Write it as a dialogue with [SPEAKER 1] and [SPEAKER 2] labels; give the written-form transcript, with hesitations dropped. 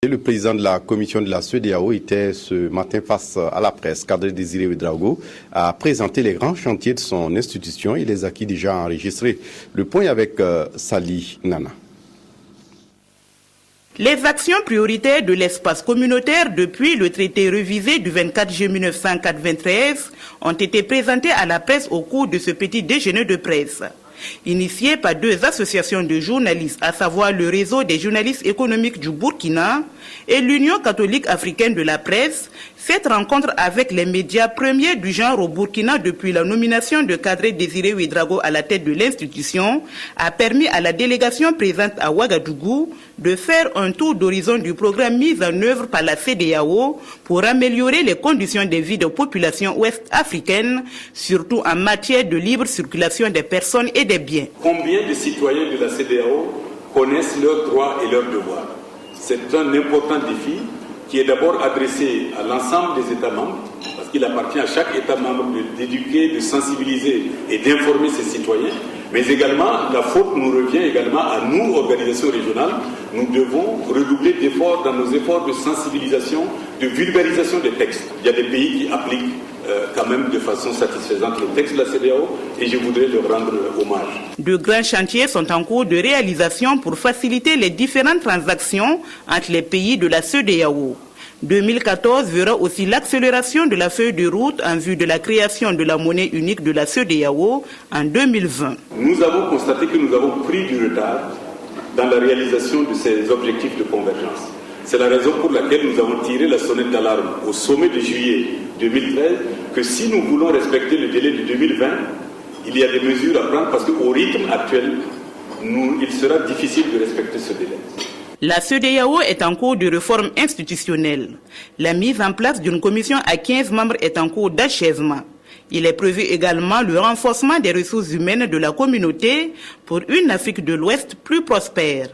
[SPEAKER 1] Le président de la commission de la CEDEAO était ce matin face à la presse. Kadri Désiré Ouédraogo a présenté les grands chantiers de son institution et les acquis déjà enregistrés. Le point avec Sali Nana.
[SPEAKER 2] Les actions prioritaires de l'espace communautaire depuis le traité révisé du 24 juillet 1993 ont été présentées à la presse au cours de ce petit déjeuner de presse. Initié par deux associations de journalistes, à savoir le réseau des journalistes économiques du Burkina et l'Union catholique africaine de la presse, cette rencontre avec les médias premiers du genre au Burkina depuis la nomination de Kadri Désiré Ouédraogo à la tête de l'institution a permis à la délégation présente à Ouagadougou de faire un tour d'horizon du programme mis en œuvre par la CEDEAO pour améliorer les conditions de vie des populations ouest-africaines, surtout en matière de libre circulation des personnes et des biens.
[SPEAKER 3] Combien de citoyens de la CEDEAO connaissent leurs droits et leurs devoirs? C'est un important défi qui est d'abord adressé à l'ensemble des États membres, parce qu'il appartient à chaque État membre d'éduquer, de sensibiliser et d'informer ses citoyens. Mais également, la faute nous revient également à nous, organisations régionales. Nous devons redoubler d'efforts dans nos efforts de sensibilisation, de vulgarisation des textes. Il y a des pays qui appliquent quand même de façon satisfaisante les textes de la CEDEAO et je voudrais leur rendre hommage.
[SPEAKER 2] De grands chantiers sont en cours de réalisation pour faciliter les différentes transactions entre les pays de la CEDEAO. 2014 verra aussi l'accélération de la feuille de route en vue de la création de la monnaie unique de la CEDEAO en 2020.
[SPEAKER 3] Nous avons constaté que nous avons pris du retard dans la réalisation de ces objectifs de convergence. C'est la raison pour laquelle nous avons tiré la sonnette d'alarme au sommet de juillet 2013 que si nous voulons respecter le délai de 2020, il y a des mesures à prendre parce qu'au rythme actuel, il sera difficile de respecter ce délai.
[SPEAKER 2] La CEDEAO est en cours de réforme institutionnelle. La mise en place d'une commission à 15 membres est en cours d'achèvement. Il est prévu également le renforcement des ressources humaines de la communauté pour une Afrique de l'Ouest plus prospère.